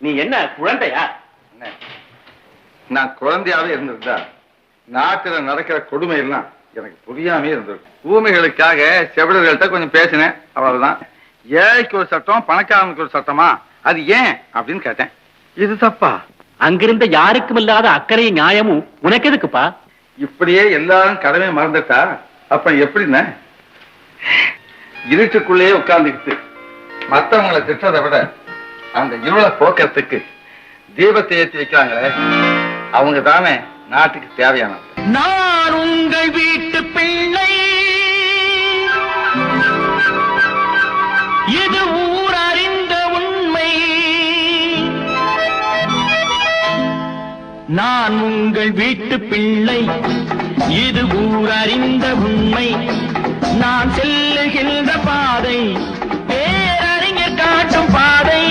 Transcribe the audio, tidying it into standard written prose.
நீ என்ன குழந்தையா? நான் குழந்தையாவே இருந்திருந்தா நாட்டுல நடக்கிற கொடுமை எல்லாம் எனக்கு புரியாமே இருந்திருக்கு. ஊமைகளுக்காக செவிடர்கள்ட்ட கொஞ்சம் பேசினேன், அவ்வளவுதான். ஏழைக்கு ஒரு சட்டம், பணக்காரனுக்கு ஒரு சட்டமா, அது ஏன் அப்படின்னு கேட்டேன். இது தப்பா? அங்கிருந்த யாருக்கும் இல்லாத அக்கறையும் நியாயமும் உனக்கு எதுக்குப்பா? இப்படியே எல்லாரும் கடமை மறந்துட்டா அப்ப எப்படின்னா இருட்டுக்குள்ளேயே உட்கார்ந்துக்கிட்டு மற்றவங்களை திட்டதை விட அந்த இருளை போக்குறதுக்கு தீபத்தை ஏற்றி வைக்கிறாங்களே, அவங்க தானே நாட்டுக்கு தேவையான. நான் உங்கள் வீட்டு பிள்ளை, இது ஊர் அறிந்த உண்மை. நான் உங்கள் வீட்டு பிள்ளை, இது ஊர் அறிந்த உண்மை. நான் செல்லுகின்ற பாதை பேரறிஞர் காட்டும் பாதை.